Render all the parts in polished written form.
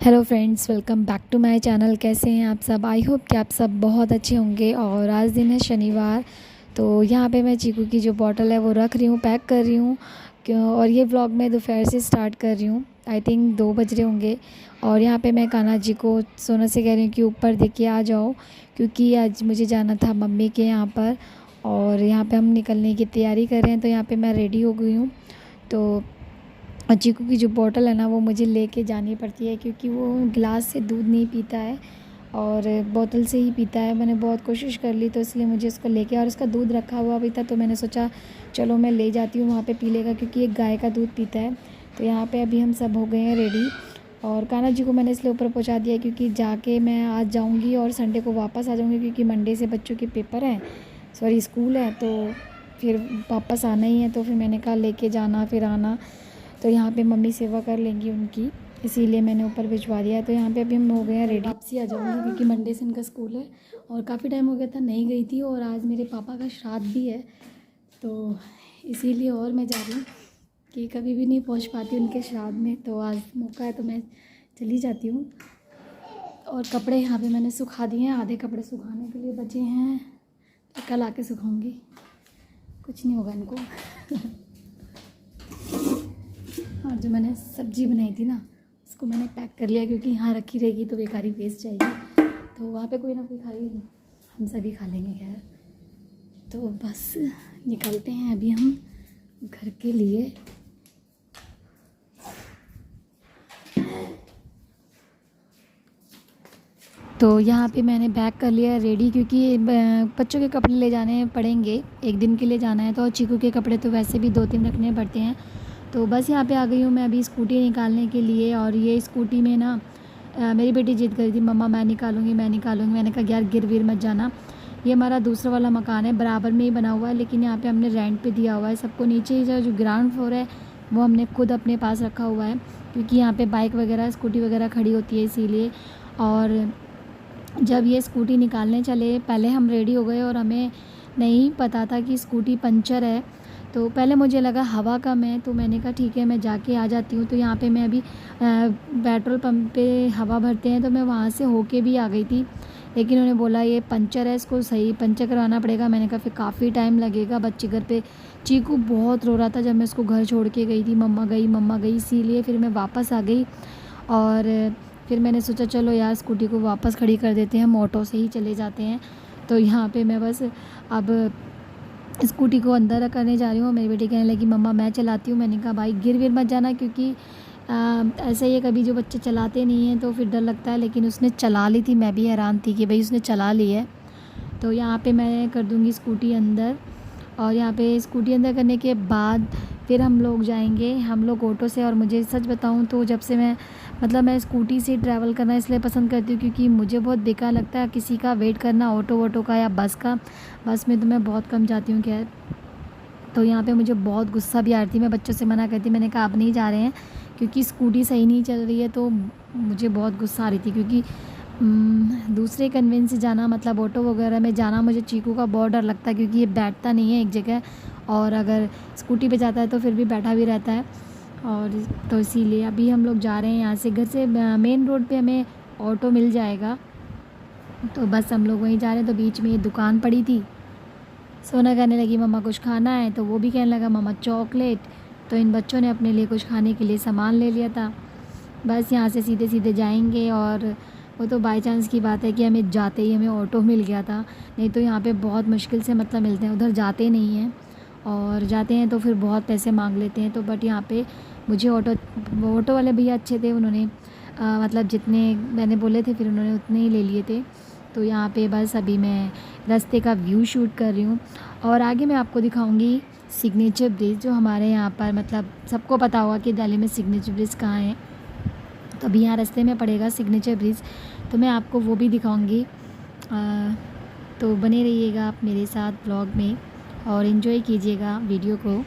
Hello friends, welcome back to my channel. कैसे हैं आप सब? आई होप कि आप सब बहुत अच्छे होंगे। और आज दिन है शनिवार, तो यहाँ पे मैं चीकू की जो बॉटल है वो रख रही हूँ, पैक कर रही हूँ क्यों। और ये व्लॉग मैं दोपहर से स्टार्ट कर रही हूँ, आई थिंक 2 बज रहे होंगे। और यहाँ पे मैं कान्हा जी को सोना से कह रही हूँ कि ऊपर देखिए आ जाओ, क्योंकि आज मुझे जाना था मम्मी के यहाँ पर। और यहाँ पे हम निकलने की तैयारी कर रहे हैं, तो यहाँ पे मैं रेडी हो गई हूँ। तो चीकू की जो बॉटल है ना वो मुझे लेके जानी पड़ती है, क्योंकि वो गिलास से दूध नहीं पीता है और बोतल से ही पीता है। मैंने बहुत कोशिश कर ली, तो इसलिए मुझे उसको लेके, और उसका दूध रखा हुआ भी था, तो मैंने सोचा चलो मैं ले जाती हूँ वहाँ पे पी लेगा, क्योंकि एक गाय का दूध पीता है। तो यहाँ पे अभी हम सब हो गए हैं रेडी। और कान्हा जी को मैंने इसलिए ऊपर पहुँचा दिया क्योंकि जाके मैं आज जाऊँगी और संडे को वापस आ जाऊँगी, क्योंकि मंडे से बच्चों के पेपर हैं, सॉरी स्कूल है, तो फिर वापस आना ही है। तो फिर मैंने कहा लेके जाना फिर आना, तो यहाँ पे मम्मी सेवा कर लेंगी उनकी, इसीलिए मैंने ऊपर भिजवा दिया है। तो यहाँ पे अभी हम हो गए हैं रेडी, वापसी आ जाऊँगी, क्योंकि मंडे से इनका स्कूल है और काफ़ी टाइम हो गया था नहीं गई थी। और आज मेरे पापा का श्राद्ध भी है, तो इसीलिए और मैं जा रही हूँ कि कभी भी नहीं पहुँच पाती उनके श्राद्ध में, तो आज मौका है तो मैं चली जाती हूँ। और कपड़े यहाँ पे मैंने सुखा दिए हैं, आधे कपड़े सुखाने के लिए बचे हैं, तो कल आके सुखाऊँगी, कुछ नहीं होगा इनको। और जो मैंने सब्ज़ी बनाई थी ना उसको मैंने पैक कर लिया, क्योंकि यहाँ रखी रहेगी तो बेकारी वेस्ट जाएगी, तो वहाँ पे कोई ना कोई खाएगी, हम सभी खा लेंगे खैर। तो बस निकलते हैं अभी हम घर के लिए। तो यहाँ पे मैंने बैग कर लिया रेडी, क्योंकि बच्चों के कपड़े ले जाने पड़ेंगे, एक दिन के लिए जाना है। तो चीकू के कपड़े तो वैसे भी 2-3 रखने पड़ते हैं। तो बस यहाँ पे आ गई हूँ मैं अभी स्कूटी निकालने के लिए। और ये स्कूटी में ना मेरी बेटी जिद करी थी, मम्मा मैं निकालूंगी मैं निकालूंगी। मैंने कहा यार गिर विर मत जाना। ये हमारा दूसरा वाला मकान है, बराबर में ही बना हुआ है, लेकिन यहाँ पे हमने रेंट पे दिया हुआ है सबको। नीचे ही जो ग्राउंड फ्लोर है वो हमने खुद अपने पास रखा हुआ है, क्योंकि यहाँ पे बाइक वगैरह स्कूटी वगैरह खड़ी होती है इसीलिए। और जब ये स्कूटी निकालने चले, पहले हम रेडी हो गए और हमें नहीं पता था कि स्कूटी पंचर है। तो पहले मुझे लगा हवा कम है, तो मैंने कहा ठीक है मैं जाके आ जाती हूँ। तो यहाँ पे मैं अभी पेट्रोल पंप पे हवा भरते हैं, तो मैं वहाँ से होके भी आ गई थी, लेकिन उन्होंने बोला ये पंचर है, इसको सही पंचर करवाना पड़ेगा। मैंने कहा फिर काफ़ी टाइम लगेगा। बच्चे घर पे, चीकू बहुत रो रहा था जब मैं उसको घर छोड़ के गई थी, मम्मा गई, इसीलिए फिर मैं वापस आ गई। और फिर मैंने सोचा चलो यार स्कूटी को वापस खड़ी कर देते हैं, हम ऑटो से ही चले जाते हैं। तो यहाँ पे मैं बस अब स्कूटी को अंदर करने जा रही हूँ। मेरी बेटी कहने लगी मम्मा मैं चलाती हूँ। मैंने कहा भाई गिर विर मत जाना, क्योंकि ऐसे ही कभी जो बच्चे चलाते नहीं हैं तो फिर डर लगता है। लेकिन उसने चला ली थी, मैं भी हैरान थी कि भाई उसने चला ली है। तो यहाँ पे मैं कर दूँगी स्कूटी अंदर, और यहाँ पे स्कूटी अंदर करने के बाद फिर हम लोग जाएंगे, हम लोग ऑटो से। और मुझे सच बताऊँ तो जब से मैं स्कूटी से ट्रैवल करना इसलिए पसंद करती हूँ, क्योंकि मुझे बहुत बेकार लगता है किसी का वेट करना, ऑटो वोटो का या बस का। बस में तो मैं बहुत कम जाती हूँ खैर। तो यहाँ पे मुझे बहुत गुस्सा भी आ रही थी, मैं बच्चों से मना करती, मैंने कहा अब नहीं जा रहे हैं, क्योंकि स्कूटी सही नहीं चल रही है। तो मुझे बहुत गुस्सा आ रही थी, क्योंकि दूसरे कन्वेंस से जाना, मतलब ऑटो वगैरह में जाना, मुझे चीकू का बहुत डर लगता है, क्योंकि ये बैठता नहीं है एक जगह, और अगर स्कूटी पे जाता है तो फिर भी बैठा भी रहता है। और तो इसीलिए अभी हम लोग जा रहे हैं यहाँ से, घर से मेन रोड पे हमें ऑटो मिल जाएगा, तो बस हम लोग वहीं जा रहे हैं। तो बीच में ये दुकान पड़ी थी, सोना कहने लगी मम्मा कुछ खाना है, तो वो भी कहने लगा मम्मा चॉकलेट। तो इन बच्चों ने अपने लिए कुछ खाने के लिए सामान ले लिया था। बस यहाँ से सीधे सीधे जाएंगे। और वो तो बाय चांस की बात है कि हमें जाते ही हमें ऑटो मिल गया था, नहीं तो यहाँ पे बहुत मुश्किल से मिलते हैं, उधर जाते नहीं हैं, और जाते हैं तो फिर बहुत पैसे मांग लेते हैं। तो बट यहाँ पे मुझे ऑटो वाले भैया अच्छे थे, उन्होंने मतलब जितने मैंने बोले थे फिर उन्होंने उतने ही ले लिए थे। तो यहाँ पे बस अभी मैं रास्ते का व्यू शूट कर रही हूँ, और आगे मैं आपको दिखाऊंगी सिग्नेचर ब्रिज, जो हमारे यहाँ पर मतलब सबको पता होगा कि दिल्ली में सिग्नेचर ब्रिज कहाँ है। तो अभी यहाँ रास्ते में पड़ेगा सिग्नेचर ब्रिज, तो मैं आपको वो भी दिखाऊंगी। तो बने रहिएगा आप मेरे साथ ब्लॉग में और इन्जॉय कीजिएगा वीडियो को।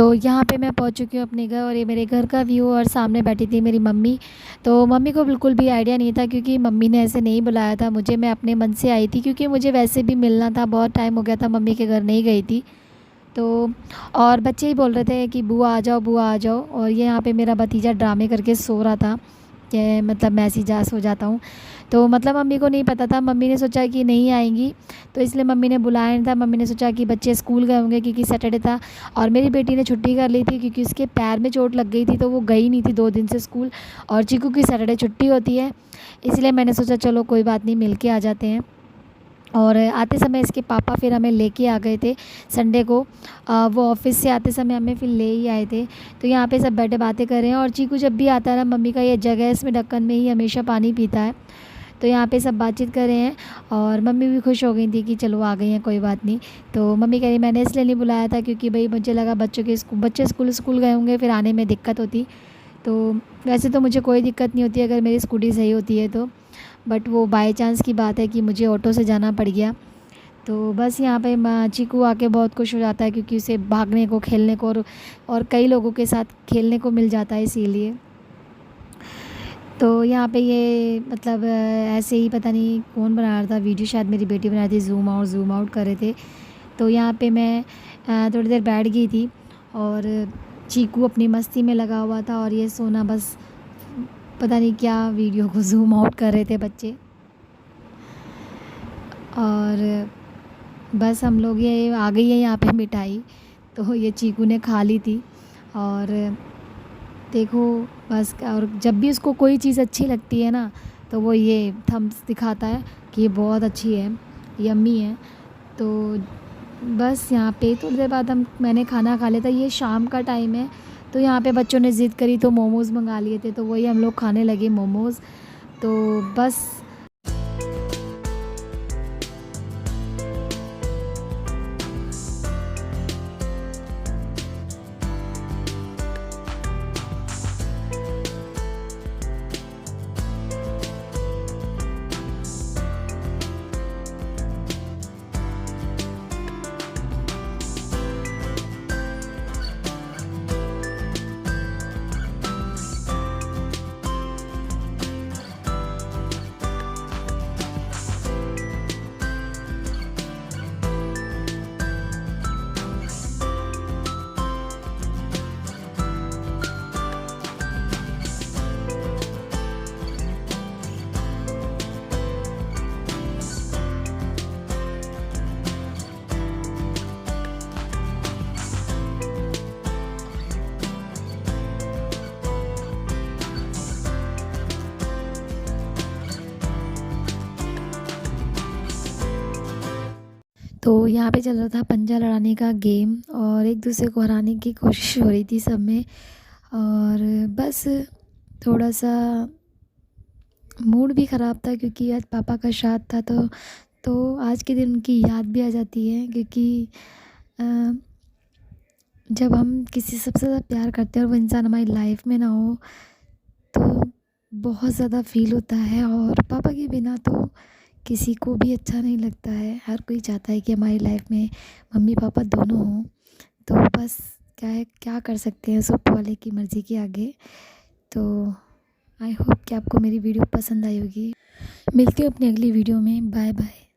तो यहाँ पे मैं पहुँच चुकी हूँ अपने घर, और ये मेरे घर का व्यू, और सामने बैठी थी मेरी मम्मी। तो मम्मी को बिल्कुल भी आइडिया नहीं था, क्योंकि मम्मी ने ऐसे नहीं बुलाया था मुझे, मैं अपने मन से आई थी, क्योंकि मुझे वैसे भी मिलना था, बहुत टाइम हो गया था मम्मी के घर नहीं गई थी। तो और बच्चे ही बोल रहे थे कि बुआ आ जाओ, बुआ आ जाओ, और ये यहाँ पे मेरा भतीजा ड्रामे करके सो रहा था कि मतलब मैं ऐसी जा सो जाता हूँ। तो मतलब मम्मी को नहीं पता था, मम्मी ने सोचा कि नहीं आएंगी, तो इसलिए मम्मी ने बुलाया नहीं था। मम्मी ने सोचा कि बच्चे स्कूल गए होंगे, क्योंकि सैटरडे था, और मेरी बेटी ने छुट्टी कर ली थी क्योंकि उसके पैर में चोट लग गई थी, तो वो गई नहीं थी 2 दिन से स्कूल, और चीकू की सैटरडे छुट्टी होती है, इसलिए मैंने सोचा चलो कोई बात नहीं, मिल के आ जाते हैं। और आते समय इसके पापा फिर हमें लेके आ गए थे संडे को। वो ऑफिस से आते समय हमें फिर ले ही आए थे। तो यहाँ पे सब बैठे बातें कर रहे हैं, और चीकू जब भी आता है ना, मम्मी का ये जगह है, इसमें ढक्कन में ही हमेशा पानी पीता है। तो यहाँ पे सब बातचीत कर रहे हैं, और मम्मी भी खुश हो गई थी कि चलो आ गई हैं, कोई बात नहीं। तो मम्मी कह रही मैंने इसलिए नहीं बुलाया था क्योंकि भाई मुझे लगा बच्चे स्कूल गए होंगे, फिर आने में दिक्कत होती। तो वैसे तो मुझे कोई दिक्कत नहीं होती अगर मेरी स्कूटी सही होती है तो, बट वो बाय चांस की बात है कि मुझे ऑटो से जाना पड़ गया। तो बस यहाँ पे चीकू आके बहुत खुश हो जाता है, क्योंकि उसे भागने को, खेलने को, और कई लोगों के साथ खेलने को मिल जाता है, इसीलिए। तो यहाँ पे ये मतलब ऐसे ही पता नहीं कौन बना रहा था वीडियो, शायद मेरी बेटी बना रही थी, ज़ूम आउट कर रहे थे। तो यहाँ पे मैं थोड़ी देर बैठ गई थी, और चीकू अपनी मस्ती में लगा हुआ था, और ये सोना बस पता नहीं क्या वीडियो को ज़ूम आउट कर रहे थे बच्चे। और बस हम लोग ये आ गई है यहाँ पे मिठाई, तो ये चीकू ने खा ली थी। और देखो बस, और जब भी उसको कोई चीज़ अच्छी लगती है ना, तो वो ये थम्स दिखाता है कि ये बहुत अच्छी है, यम्मी है। तो बस यहाँ पे थोड़ी देर बाद मैंने खाना खा लिया था, ये शाम का टाइम है। तो यहाँ पे बच्चों ने ज़िद करी तो मोमोज़ मंगा लिए थे, तो वही हम लोग खाने लगे मोमोज़। तो बस। तो यहाँ पे चल रहा था पंजा लड़ाने का गेम, और एक दूसरे को हराने की कोशिश हो रही थी सब में। और बस थोड़ा सा मूड भी ख़राब था, क्योंकि आज पापा का श्राद्ध था। तो आज के दिन उनकी याद भी आ जाती है, क्योंकि अ, जब हम किसी से सबसे ज़्यादा प्यार करते हैं और वो इंसान हमारी लाइफ में ना हो, तो बहुत ज़्यादा फ़ील होता है। और पापा के बिना तो किसी को भी अच्छा नहीं लगता है, हर कोई चाहता है कि हमारी लाइफ में मम्मी पापा दोनों हों। तो बस क्या है, क्या कर सकते हैं उस ऊपर वाले की मर्ज़ी के आगे। तो आई होप कि आपको मेरी वीडियो पसंद आई होगी। मिलती हूँ अपनी अगली वीडियो में। Bye bye.